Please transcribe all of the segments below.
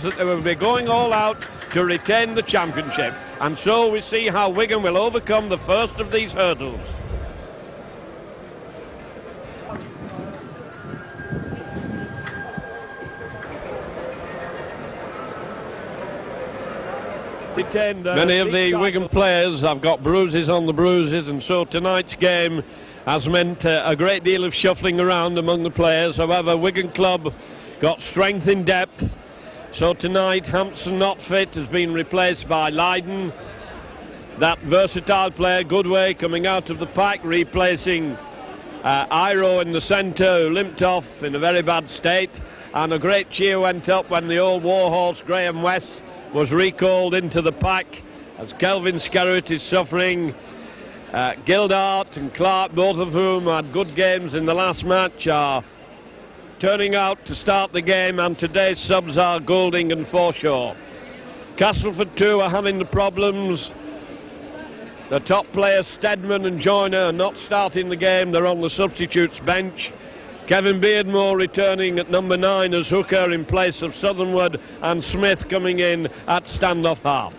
that they will be going all out to retain the championship, and so we see how Wigan will overcome the first of these hurdles. Many of the Wigan players have got bruises on the bruises, and so tonight's game has meant a great deal of shuffling around among the players. However, Wigan Club got strength in depth, so tonight Hampson, not fit, has been replaced by Leyden. That versatile player, Goodway, coming out of the pack, replacing Iro in the centre, who limped off in a very bad state, and a great cheer went up when the old warhorse Graham West was recalled into the pack, as Kelvin Skerritt is suffering. Gildart and Clark, both of whom had good games in the last match, are turning out to start the game, and today's subs are Goulding and Forshaw. Castleford too are having the problems. The top players, Stedman and Joyner, are not starting the game, they're on the substitutes bench. Kevin Beardmore returning at number 9 as hooker in place of Southernwood, and Smith coming in at standoff half.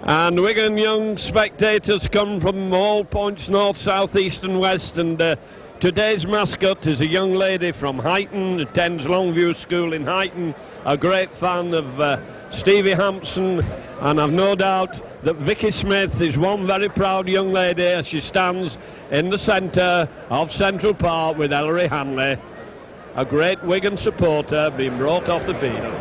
And Wigan young spectators come from all points, north, south, east and west, and today's mascot is a young lady from Huyton, attends Longview School in Huyton, a great fan of Stevie Hampson, and I've no doubt that Vicky Smith is one very proud young lady as she stands in the centre of Central Park with Ellery Hanley, a great Wigan supporter being brought off the field.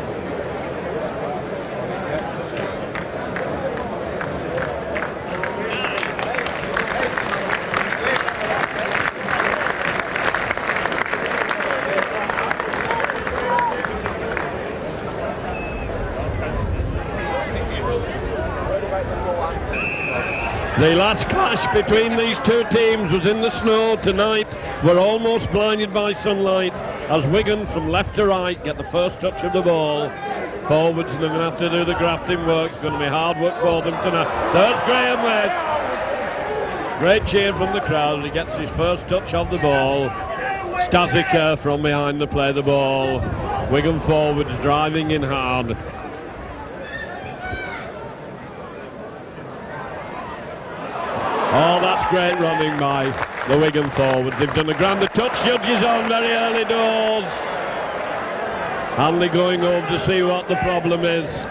The last clash between these two teams was in the snow. Tonight we're almost blinded by sunlight as Wigan from left to right get the first touch of the ball. Forwards are going to have to do the grafting work. It's going to be hard work for them tonight. There's Graham West. Great cheer from the crowd as he gets his first touch of the ball. Stasica from behind to play the ball. Wigan forwards driving in hard. Oh, that's great running by the Wigan forwards. They've done a grander touch. Judges on very early doors. Hanley going over to see what the problem is.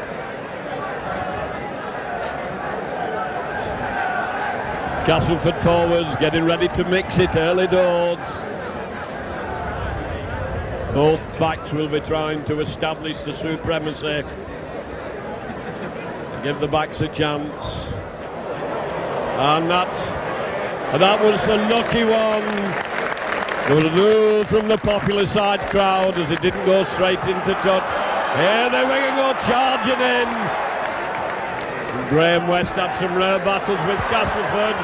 Castleford forwards getting ready to mix it early doors. Both backs will be trying to establish the supremacy. Give the backs a chance. And that was a lucky one. There was a move from the popular side crowd as it didn't go straight into touch. Here they Wigan go charging in. And Graham West had some rare battles with Castleford.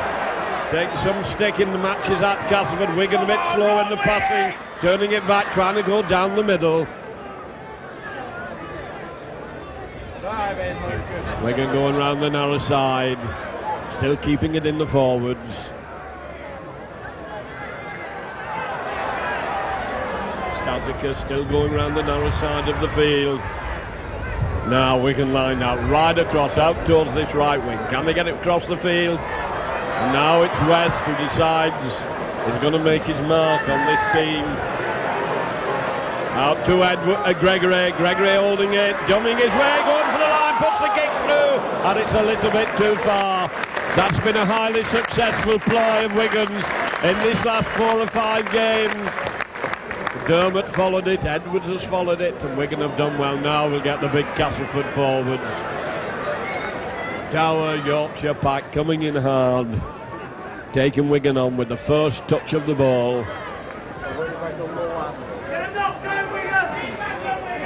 Taking some stick in the matches at Castleford. Wigan a bit slow in the passing, turning it back, trying to go down the middle. Wigan going round the narrow side. Still keeping it in the forwards. Stasica still going round the narrow side of the field. Now Wigan lined out right across, out towards this right wing. Can they get it across the field? And now it's West who decides he's going to make his mark on this team. Out to Gregory. Gregory holding it, jumping his way, going for the line, puts the kick through, and it's a little bit too far. That's been a highly successful ploy of Wigan's in this last 4 or 5 games. Dermot followed it, Edwards has followed it, and Wigan have done well. Now we'll get the big Castleford forwards. Tower, Yorkshire pack coming in hard, taking Wigan on with the first touch of the ball.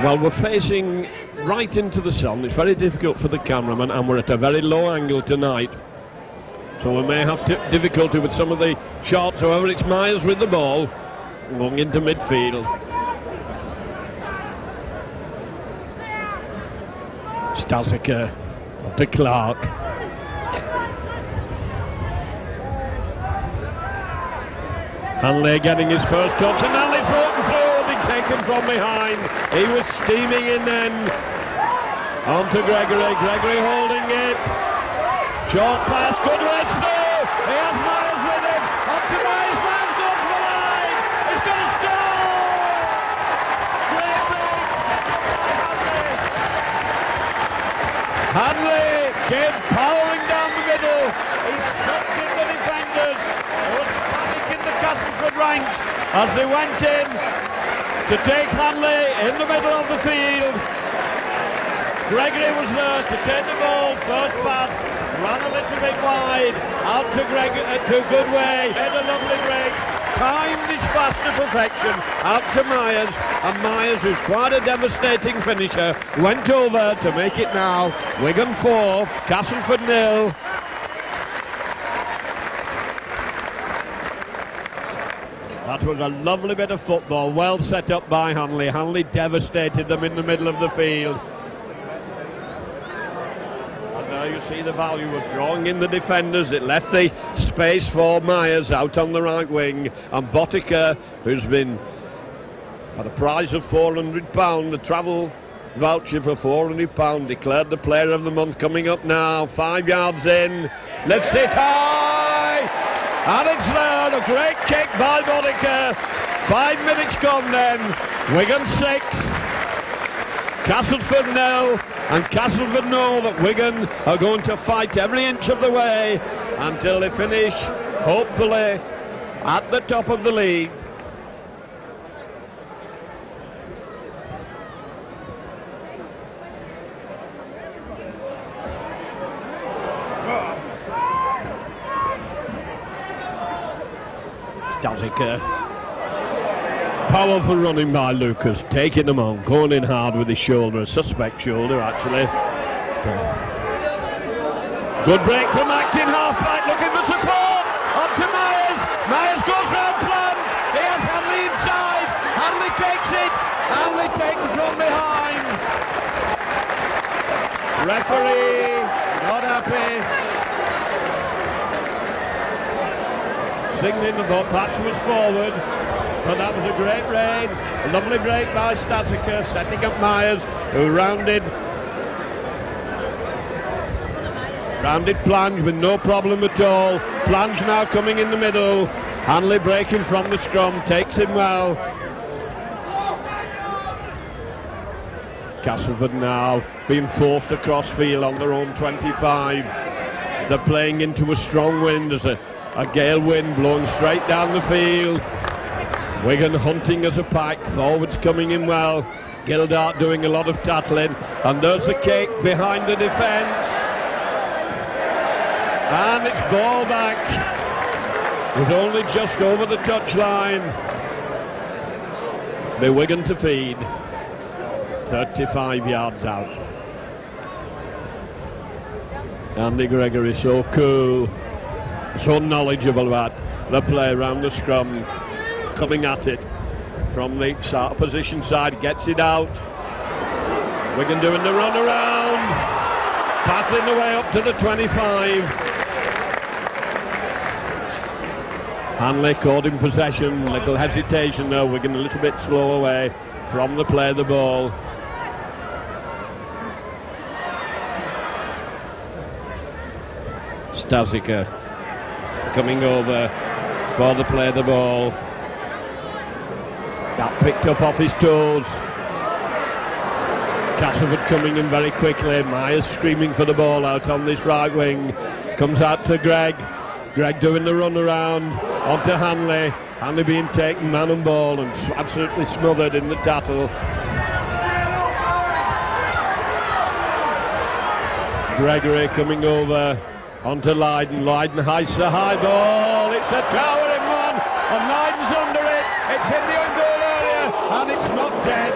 Well, we're facing right into the sun. It's very difficult for the cameraman, and we're at a very low angle tonight. So we may have difficulty with some of the shots. However, it's Myers with the ball, going into midfield. Stasica to Clark. Hanley getting his first touch, and Hanley broken through. Big kick taken from behind. He was steaming in then. On to Gregory. Gregory holding it. Short pass, good race through. He has Myers with him. On to Myers. Myers goes for the line. He's going to score. Great break. Hanley came powering down the middle. He sucked in the defenders. There was panic in the Castleford ranks as they went in to take Hanley in the middle of the field. Gregory was there to take the ball, first pass, ran a little bit wide, out to Goodway, made a lovely break, timed his pass to perfection, out to Myers, and Myers, who's quite a devastating finisher, went over to make it now. Wigan 4, Castleford 0. That was a lovely bit of football, well set up by Hanley. Hanley devastated them in the middle of the field. Now you see the value of drawing in the defenders. It left the space for Myers out on the right wing, and Botica, who's been at a prize of £400, the travel voucher for £400, declared the player of the month. Coming up now, 5 yards in, lifts it high, and it's there. A great kick by Botica. 5 minutes gone then. Wigan 6, Castleford 0. And Castleford know that Wigan are going to fight every inch of the way until they finish, hopefully, at the top of the league. Dazica. Powerful running by Lucas, taking them on, going in hard with his shoulder, a suspect shoulder actually. Good break from Acton, half-back, looking for support, on to Myers. Myers goes round planned, he has Hanley inside, Hanley takes it, Hanley taken from behind. Referee, not happy. Signaling the ball, pass was forward. But that was a great raid, a lovely break by Stasica, setting up Myers, who rounded plunge with no problem at all. Plunge now coming in the middle, Hanley breaking from the scrum, takes him well. Castleford now being forced across field on their own 25. They're playing into a strong wind, there's a gale wind blowing straight down the field. Wigan hunting as a pack, forwards coming in well, Gildart doing a lot of tackling, and there's the kick behind the defence, and it's ball back, with only just over the touchline. The Wigan to feed, 35 yards out. Andy Gregory so cool, so knowledgeable about the play around the scrum, coming at it from the opposition side, gets it out. Wigan doing the run around, battling the way up to the 25. Hanley caught in possession, little hesitation though. Wigan a little bit slow away from the play of the ball. Stasica coming over for the play of the ball. That picked up off his toes. Castleford coming in very quickly. Myers screaming for the ball out on this right wing. Comes out to Greg. Greg doing the run around. Onto Hanley. Hanley being taken man and ball and absolutely smothered in the tattle. Gregory coming over onto Lydon. Lydon heists a high ball. It's a towering one. And Lydon's under it. It's in the goal area. And it's not dead.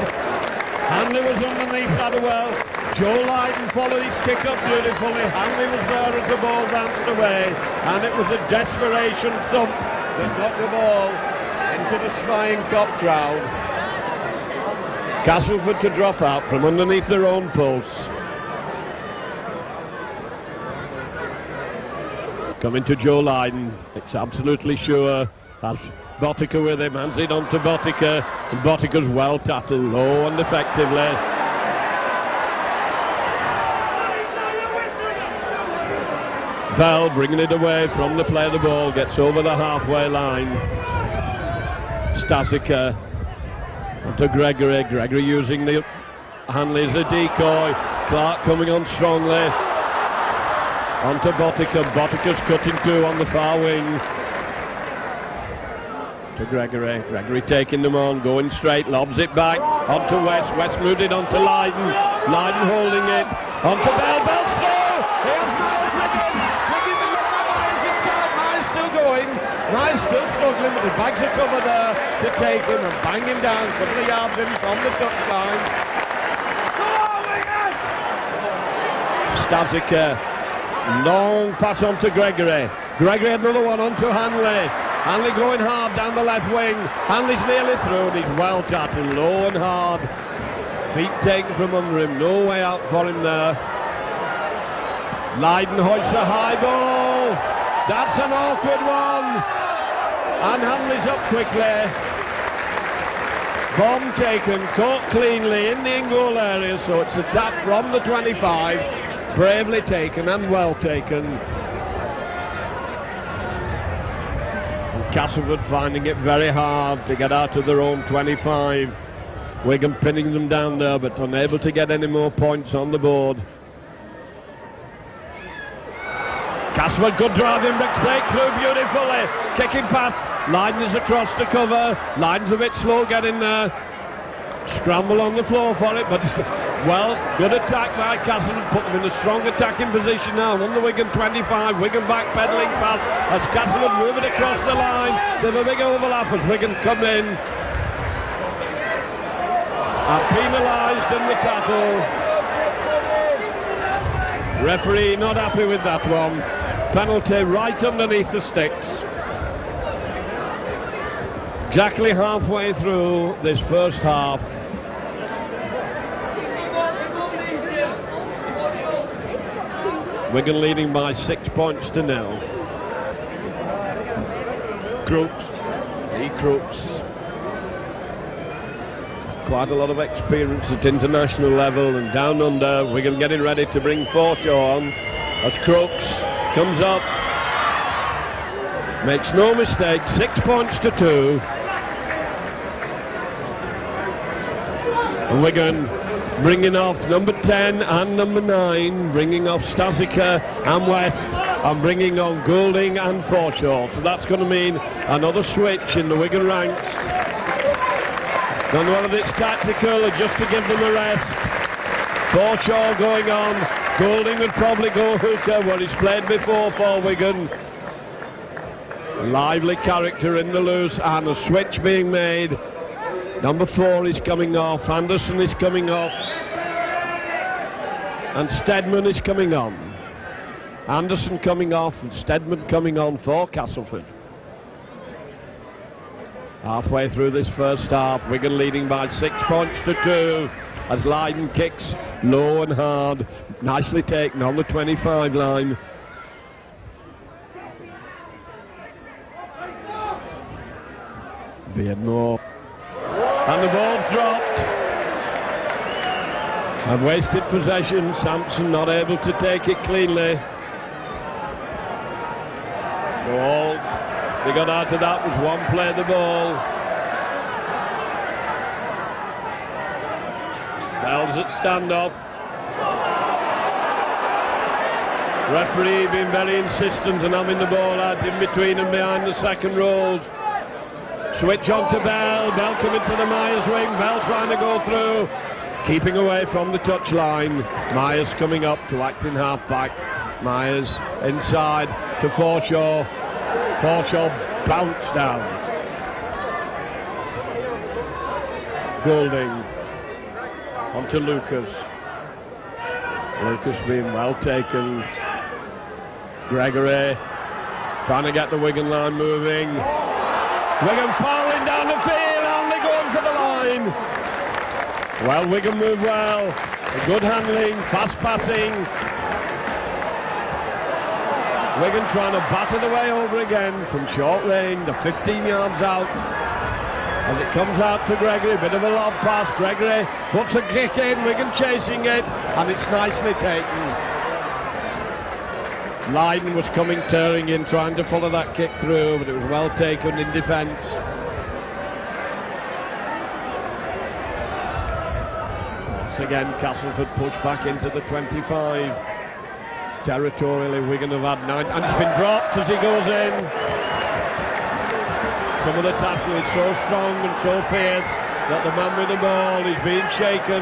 Hanley was underneath that well. Joe Lydon followed his kick up beautifully. Hanley was there as the ball bounced away. And it was a desperation thump that got the ball into the flying cop crowd. Castleford to drop out from underneath their own pulse. Coming to Joe Lydon. It's absolutely sure. That's Botica with him, hands it on to Botica, and Botica's well tattled, low and effectively. Bell bringing it away from the play of the ball, gets over the halfway line. Stasica onto Gregory, Gregory using the Hanley as a decoy, Clark coming on strongly, onto Botica, Botica's cutting two on the far wing. To Gregory, Gregory taking them on, going straight, lobs it back, onto West, West moved it onto Lydon, Lydon holding it, onto Bell, Bell slow, here's Miles Wigan, Wigan with Miles inside, Miles still going, Miles still struggling, but the bags are cover there to take him and bang him down, a couple of yards in from the touchline. Stasica, long pass on to Gregory, Gregory another one onto Hanley. Hanley going hard down the left wing. Hanley's nearly through and he's well tattled, low and hard. Feet taken from under him, no way out for him there. Lydon hoists a high ball. That's an awkward one. And Hanley's up quickly. Bomb taken, caught cleanly in the in-goal area, so it's a tap from the 25. Bravely taken and well taken. Castleford finding it very hard to get out of their own 25. Wigan pinning them down there, but unable to get any more points on the board. Castleford, good driving, breakthrough beautifully. Kicking past, Lydon is across the cover. Lydon's a bit slow getting there. Scramble on the floor for it, but well, good attack by Castleford, put them in a strong attacking position now on the Wigan 25. Wigan backpedaling past as Castleford move it across the line. They have a big overlap as Wigan come in. Are penalised in the tattle. Referee not happy with that one. Penalty right underneath the sticks. Exactly halfway through this first half. Wigan leading by 6 points to 0. Crooks, Lee Crooks. Quite a lot of experience at international level and down under. Wigan getting ready to bring Forshaw on as Crooks comes up. Makes no mistake, 6 points to 2. And Wigan bringing off number 10 and number 9, bringing off Stasica and West, and bringing on Goulding and Forshaw. So that's going to mean another switch in the Wigan ranks. Don't know whether it's tactical or just to give them a rest. Forshaw going on. Goulding would probably go hooker where he's played before for Wigan. Lively character in the loose and a switch being made. Number 4 is coming off, Anderson is coming off, and Stedman is coming on. Anderson coming off and Stedman coming on for Castleford. Halfway through this first half, Wigan leading by 6 points to 2 as Lydon kicks low and hard, nicely taken on the 25 line. Beardmore. And the ball dropped. And wasted possession. Sampson not able to take it cleanly. So all they got out of that was one play of the ball. Bell's at standoff. Referee being very insistent and having the ball out in between and behind the second rows. Switch on to Bell, Bell coming to the Myers wing, Bell trying to go through, keeping away from the touchline. Myers coming up to act in half-back. Myers inside to Forshaw. Forshaw bounced down. Goulding onto Lucas. Lucas being well taken. Gregory trying to get the Wigan line moving. Wigan powering down the field, only going for the line. Well, Wigan move well. Good handling, fast passing. Wigan trying to batter the way over again from short range, the 15 yards out. As it comes out to Gregory, bit of a lob pass. Gregory puts a kick in, Wigan chasing it, and it's nicely taken. Lydon was coming tearing in, trying to follow that kick through, but it was well taken in defence. Once again, Castleford pushed back into the 25. Territorially, Wigan have had 9, and it's been dropped as he goes in. Some of the tackle is so strong and so fierce that the man with the ball is being shaken.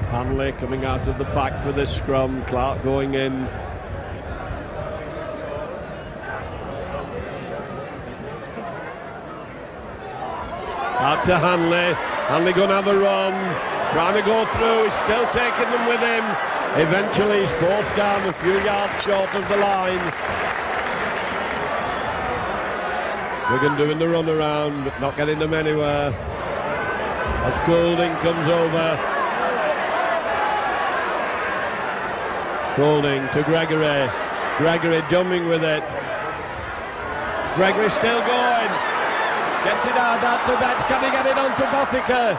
Hanley coming out of the pack for this scrum. Clark going in. Out to Hanley. Hanley going to have a run. Trying to go through. He's still taking them with him. Eventually he's forced down a few yards short of the line. Wigan doing the run around, but not getting them anywhere. As Golding comes over. Golding to Gregory. Gregory dumbing with it. Gregory still going. Gets it out to Betts. Can he get it onto Botica?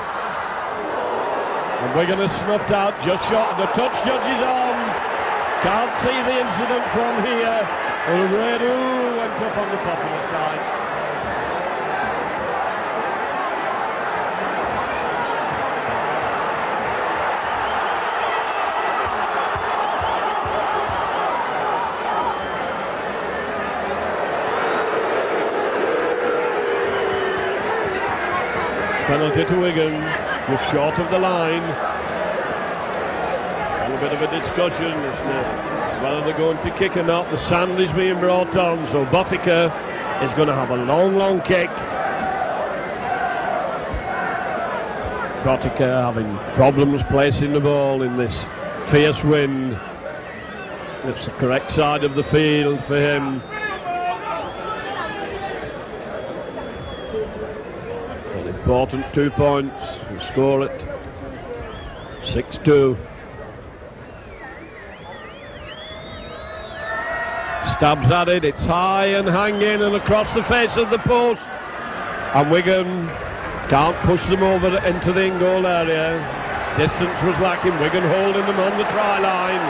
And Wigan has snuffed out just short. The touch judge is on. Can't see the incident from here. Ulredu went up on the popular side. Penalty to Wigan, just short of the line. A little bit of a discussion as to whether they're going to kick or not. The sand is being brought on, so Botica is going to have a long kick. Botica having problems placing the ball in this fierce wind. It's the correct side of the field for him. Important 2 points and score it 6-2. Stabs at it, it's high and hanging and across the face of the post, and Wigan can't push them over into the in-goal area. Distance was lacking. Wigan holding them on the try line.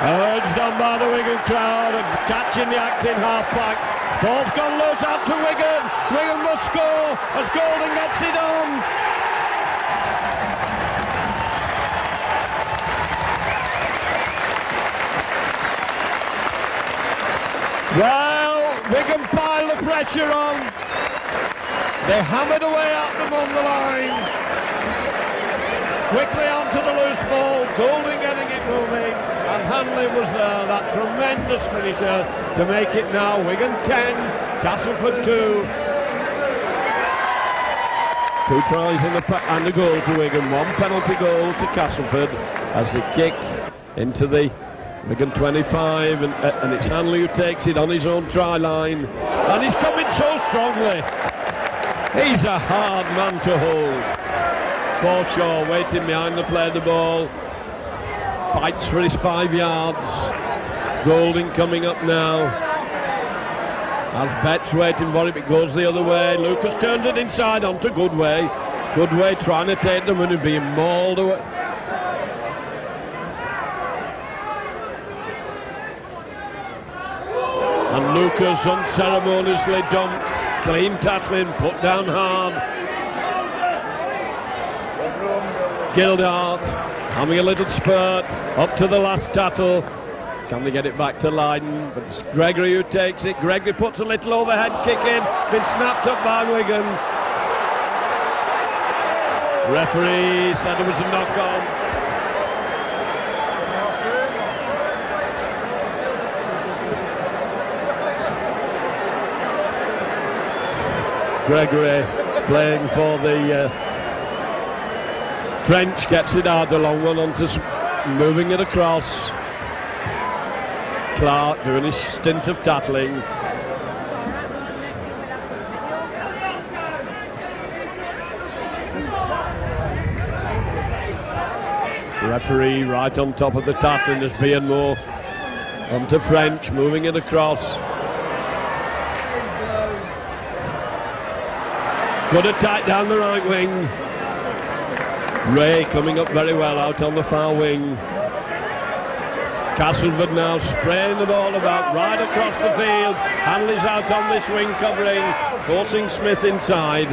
Urged on by the Wigan crowd and catching the acting half-back. Ball's gone loose out to Wigan. Wigan must score as Golding gets it on. Well, Wigan pile the pressure on. They hammered away at them on the line. Quickly onto the loose ball. Golding getting it moving. And Hanley was there, that tremendous finisher to make it now. Wigan 10, Castleford 2. 2 tries in the and a goal to Wigan, 1 penalty goal to Castleford as they kick into the Wigan 25, and it's Hanley who takes it on his own try line, and he's coming so strongly. He's a hard man to hold. Forshaw waiting behind the play of the ball. Fights for his 5 yards. Golding coming up now. As Betts waiting for it, it goes the other way. Lucas turns it inside onto Goodway. Goodway trying to take them and he's being mauled away. And Lucas unceremoniously dumped. Clean tackling, put down hard. Gildart having a little spurt up to the last tackle. Can they get it back to Lydon? But it's Gregory who takes it. Gregory puts a little overhead kick in. Been snapped up by Wigan. Referee said it was a knock-on. Gregory playing for the French gets it out, a long one onto moving it across. Clark doing his stint of tackling. Referee right on top of the tackling as Bienmo onto French, moving it across. Good attack down the right wing. Ray coming up very well out on the far wing. Castleford now spraying the ball about right across the field. Hanley's out on this wing covering, forcing Smith inside.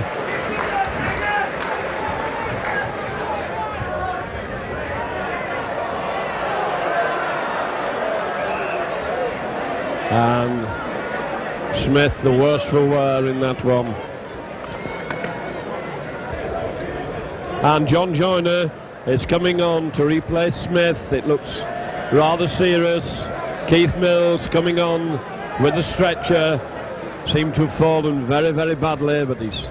And Smith the worst for wear in that one. And John Joyner is coming on to replace Smith. It looks rather serious. Keith Mills coming on with the stretcher. Seemed to have fallen very, very badly, but he's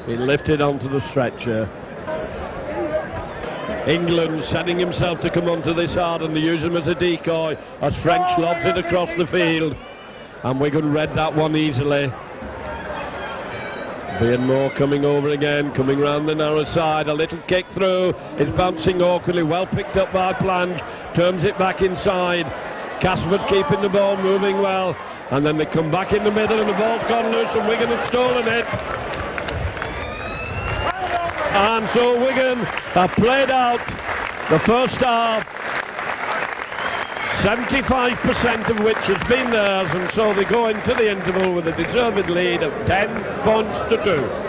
been lifted onto the stretcher. England setting himself to come onto this hard and they use him as a decoy as French lobs it across the field. And Wigan read that one easily. Bienmo coming over again, coming round the narrow side, a little kick through, it's bouncing awkwardly, well picked up by Plange, turns it back inside. Castleford keeping the ball moving well, and then they come back in the middle and the ball's gone loose and Wigan have stolen it. And so Wigan have played out the first half, 75% of which has been theirs, and so they go into the interval with a deserved lead of 10 points to 2.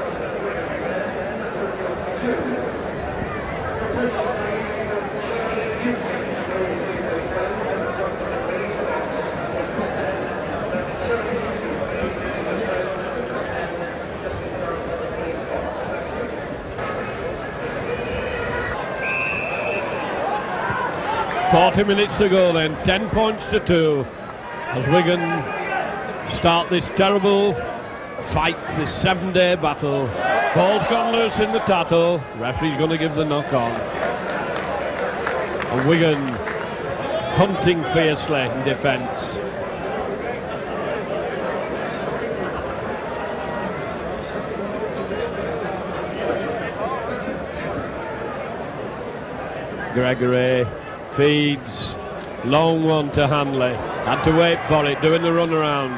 .40 minutes to go then, 10 points to 2 as Wigan start this terrible fight, this 7-day battle. Ball's gone loose in the tackle, referee's going to give the knock on. And Wigan hunting fiercely in defence. Gregory feeds, long one to Hanley, had to wait for it, doing the runaround,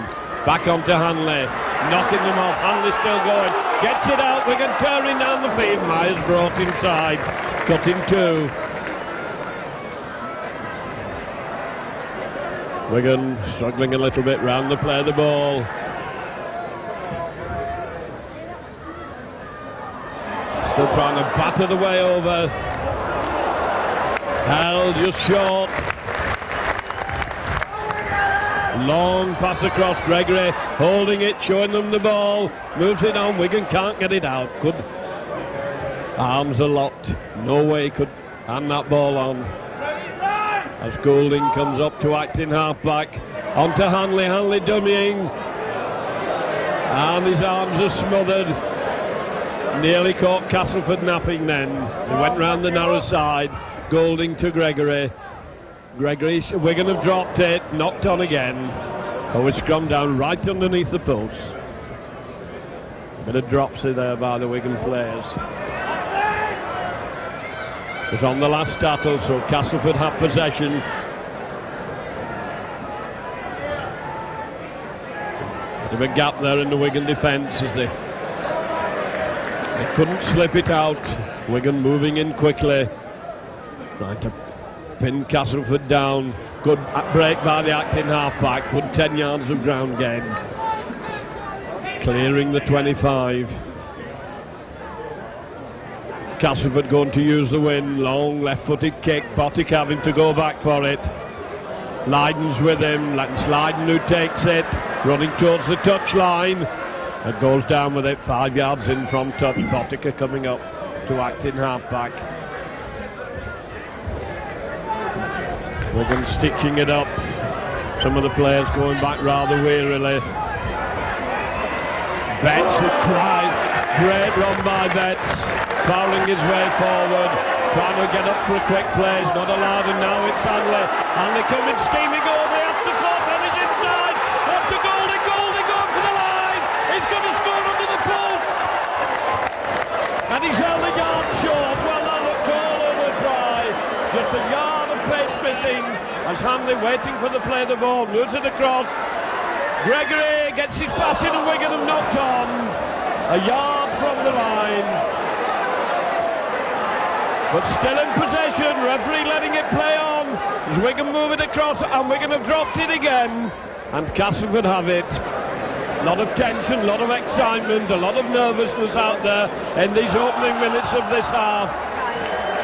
back on to Hanley, knocking them off, Hanley still going, gets it out, Wigan turning down the field, Myers brought inside, cutting 2. Wigan struggling a little bit round the play of the ball. Still trying to batter the way over. Held just short. Long pass across, Gregory holding it, showing them the ball, moves it on, Wigan can't get it out. Good. Arms are locked, no way he could hand that ball on. As Goulding comes up to acting half-back, on to Hanley, Hanley dummying. And his arms are smothered. Nearly caught Castleford napping then. He went round the narrow side. Goulding to Gregory. Wigan have dropped it, knocked on again. Oh, it's come down right underneath the post. A bit of dropsy there by the Wigan players. It was on the last battle, so Castleford have possession. Bit of a gap there in the Wigan defence as they couldn't slip it out. Wigan moving in quickly. Trying to pin Castleford down. Good break by the acting half-back. Good 10 yards of ground gain. Clearing the 25. Castleford going to use the win. Long left-footed kick. Botic having to go back for it. Lydon's with him. Lydon who takes it. Running towards the touchline. And goes down with it. 5 yards in from touch. Botica coming up to acting half-back. Wigan stitching it up. Some of the players going back rather wearily. Betts would cry. Great run by Betts. Fouling his way forward. Trying to get up for a quick play. He's not allowed, and now it's Hanley. Hanley coming, steaming over. He has support on his inside. Up to Goulding. Goulding going for the line. He's going to score under the post. As Hanley waiting for the play of the ball, moves it across. Gregory gets his pass in and Wigan have knocked on. A yard from the line. But still in possession, referee letting it play on. As Wigan move it across and Wigan have dropped it again. And Castleford have it. A lot of tension, a lot of excitement, a lot of nervousness out there in these opening minutes of this half.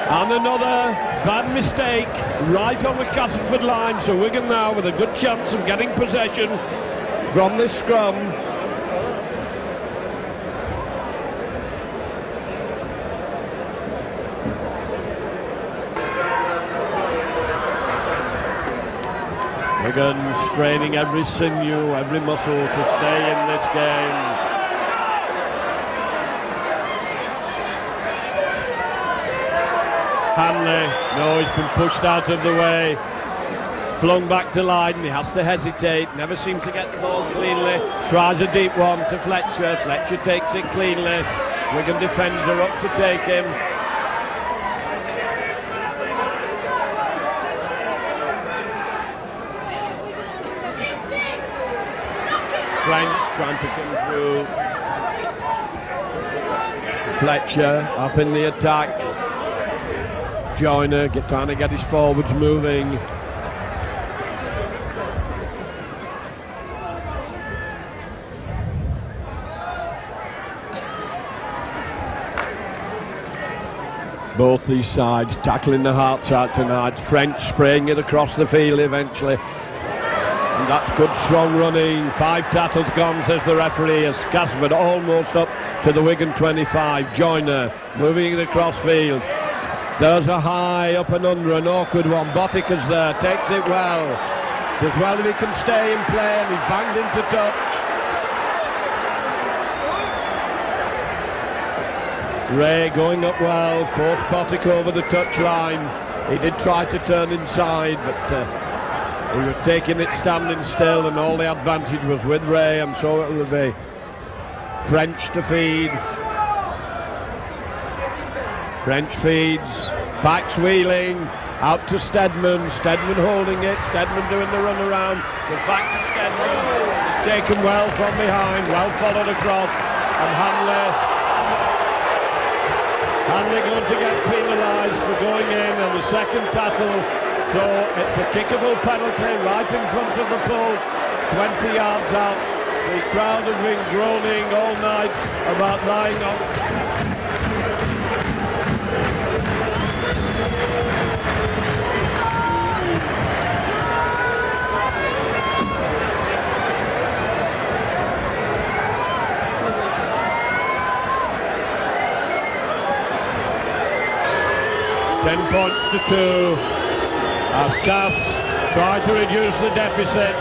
And another bad mistake right on the Castleford line. So Wigan now with a good chance of getting possession from this scrum. Wigan straining every sinew, every muscle to stay in this game. Hanley, no, he's been pushed out of the way. Flung back to Lydon, he has to hesitate, never seems to get the ball cleanly. Tries a deep one to Fletcher, Fletcher takes it cleanly. Wigan defenders are up to take him. French trying to come through. Fletcher up in the attack. Joyner trying to get his forwards moving. Both these sides tackling the hearts out tonight. French spraying it across the field eventually. And that's good strong running. 5 tackles gone, says the referee, as Castleford almost up to the Wigan 25. Joyner moving it across field. There's a high up and under, an awkward one. Botica's there, takes it well. Does well if he can stay in play, and he's banged into touch. Ray going up well, forced Botica over the touch line. He did try to turn inside, but he was taking it standing still, and all the advantage was with Ray, and so it will be. French to feed. French feeds. Backs wheeling. Out to Steadman. Steadman holding it. Steadman doing the run around. Goes back to Steadman. He's taken well from behind. Well followed across. And Hanley going to get penalised for going in on the second tackle. So it's a kickable penalty right in front of the post, 20 yards out. The crowd have been groaning all night about lying on. 10 points to 2 as Cass try to reduce the deficit.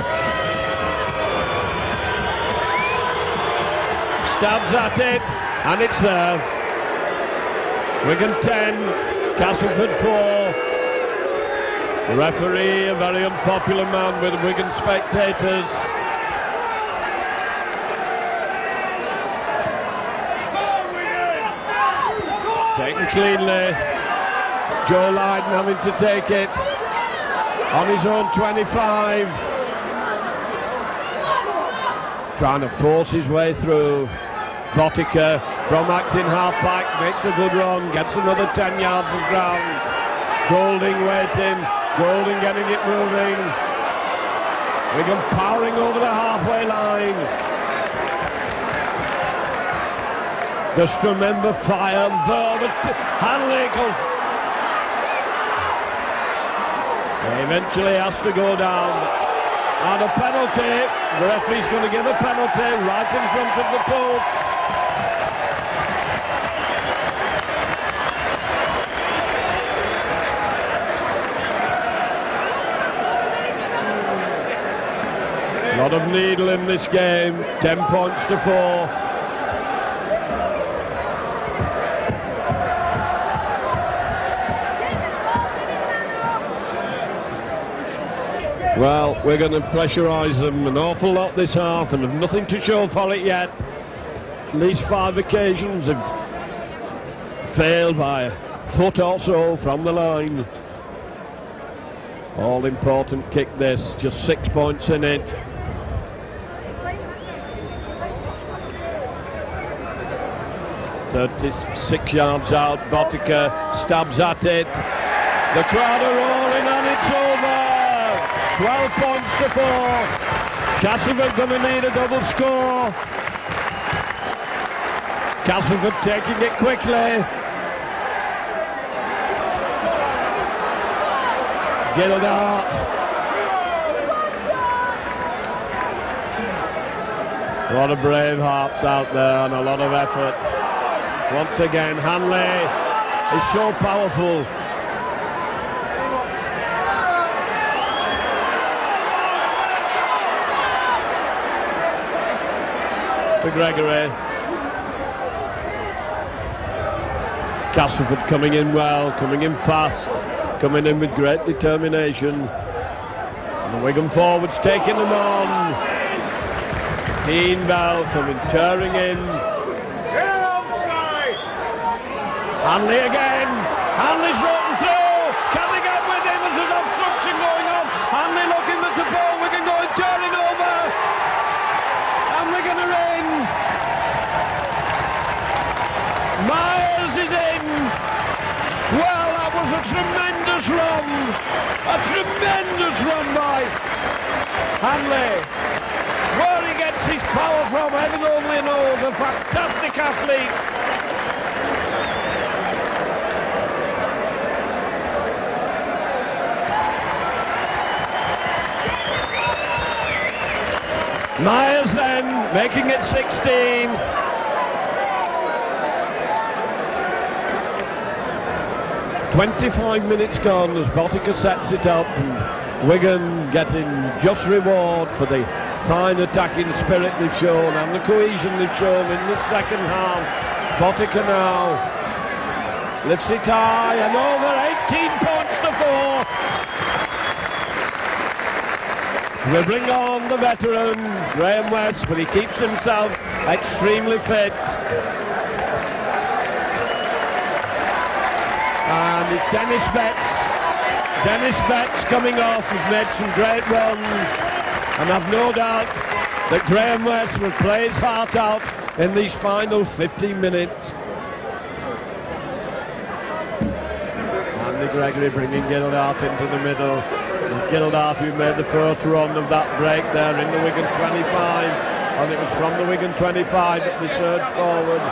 Stabs at it and it's there. Wigan 10, Castleford 4. The referee, a very unpopular man with Wigan spectators. Taken cleanly. Joe Lydon having to take it on his own 25. Trying to force his way through. Botica from acting half-back, makes a good run, gets another 10 yards of ground. Golding waiting, Golding getting it moving. Wigan powering over the halfway line. Just remember fire, Hanley goes. He eventually has to go down. And a penalty. The referee's going to give a penalty right in front of the post. A lot of needle in this game. 10 points to 4. Well, we're going to pressurise them an awful lot this half and have nothing to show for it yet. At least 5 occasions have failed by a foot or so from the line. All important kick this, just 6 points in it. "36 yards out, Botica stabs at it. The crowd are rolling and it's over. 12 points to 4. Castleford going to need a double score. Castleford taking it quickly. Gildart. A lot of brave hearts out there and a lot of effort. Once again, Hanley is so powerful. To Gregory. Castleford coming in well, coming in fast, coming in with great determination. And the Wigan forwards taking them on. Dean Bell coming tearing in. Hanley again. Hanley's broken through. Can they get with him as there's obstruction going on? Hanley looking for support. Wigan going turning over. And Wigan are in. Myers is in. Well, that was a tremendous run. A tremendous run by Hanley. Where he gets his power from, heaven only knows. A fantastic athlete. Myers then making it 16. "25 minutes gone as Botica sets it up, and Wigan getting just reward for the fine attacking spirit they've shown and the cohesion they've shown in this second half. Botica now lifts it high and over, 18 points to 4. We bring on the veteran, Graham West, but he keeps himself extremely fit. And it's Dennis Betts coming off, has made some great runs. And I've no doubt that Graham West will play his heart out in these final 15 minutes. Andy Gregory bringing Gildart into the middle. Gildart, who made the first run of that break there in the Wigan 25, and it was from the Wigan 25 that they surged forward.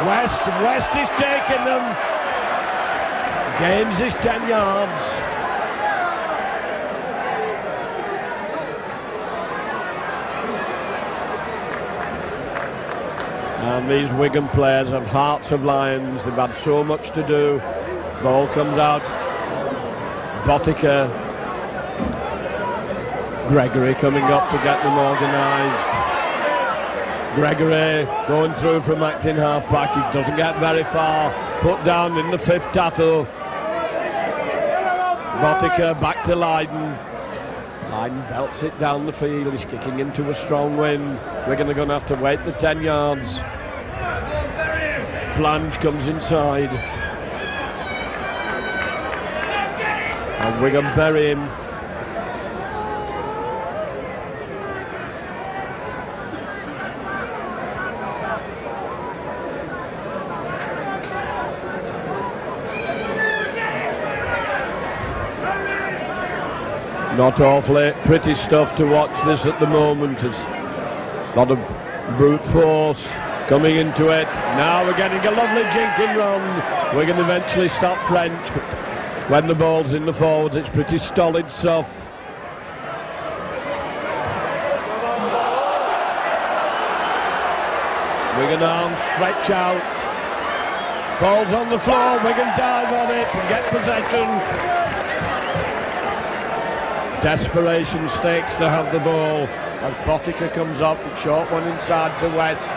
West is taking them, gains his 10 yards. And these Wigan players have hearts of lions. They've had so much to do. Ball comes out. Botica. Gregory coming up to get them organised. Gregory going through from acting half-back. He doesn't get very far. Put down in the 5th tackle. Botica back to Lydon. Lydon belts it down the field. He's kicking into a strong wind. We're going to have to wait the 10 yards. Blanche comes inside. And Wigan bury him. Not awfully pretty stuff to watch this at the moment. There's a lot of brute force coming into it. Now we're getting a lovely jinking run. We're going to eventually stop French, but when the ball's in the forwards, it's pretty stolid stuff. Wigan arms stretch out. Ball's on the floor. Wigan dive on it and get possession. Desperation stakes to have the ball as Botica comes up, a short one inside to West.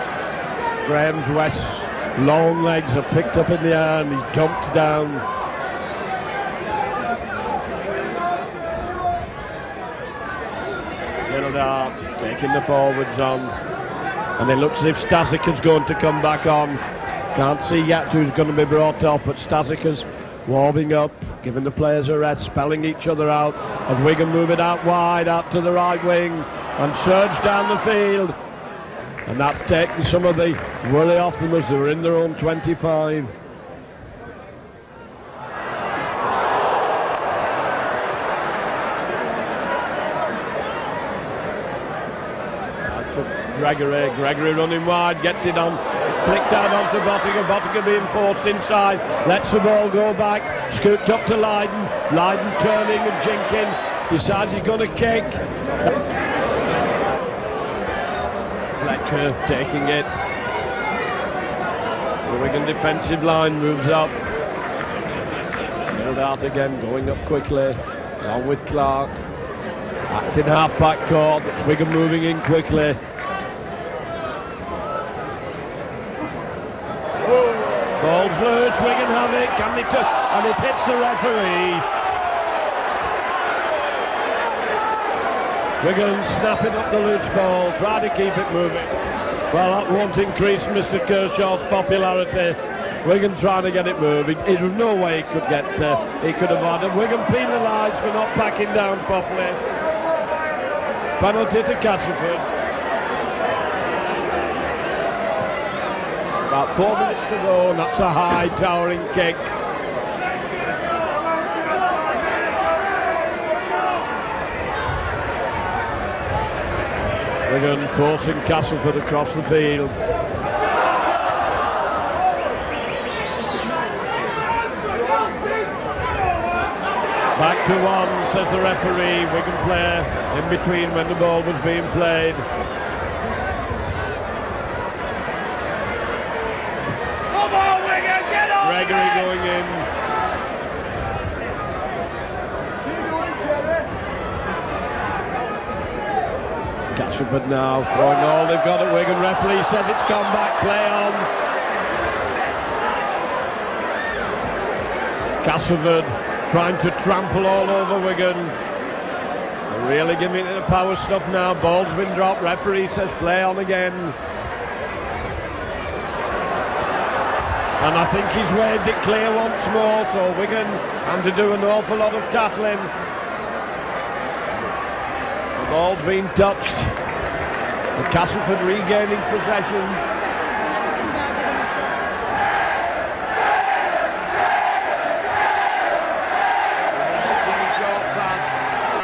Graham's West's long legs are picked up in the air and he's dumped down. Gildart taking the forwards on, and it looks as if Stasica's going to come back on. Can't see yet who's going to be brought up, but Stasica's warming up, giving the players a rest, spelling each other out as Wigan move it out wide, out to the right wing and surge down the field. And that's taken some of the worry off them as they were in their own 25. Gregory running wide, gets it on, flicked out onto Bottiger being forced inside, lets the ball go back, scooped up to Lydon turning and jinking, decides he's going to kick. Fletcher taking it. The Wigan defensive line moves up. Held out again, going up quickly, along with Clark. Acting half-back court, Wigan moving in quickly. Ball's loose, Wigan have it, and it hits the referee. Wigan snapping up the loose ball, try to keep it moving. Well, that won't increase Mr. Kershaw's popularity. Wigan trying to get it moving. There was no way he could have had it. Wigan penalised for not backing down properly. Penalty to Castleford. About 4 minutes to go, and that's a high towering kick. Wigan forcing Castleford across the field. Back to one, says the referee. Wigan player in between when the ball was being played. Gregory going in. Castleford now throwing all they've got at Wigan. Referee said it's gone back, play on. Castleford trying to trample all over Wigan. They're really giving it the power stuff now. Ball's been dropped, referee says play on again. And I think he's waved it clear once more, so Wigan have to do an awful lot of tackling. The ball's been touched. The Castleford regaining possession.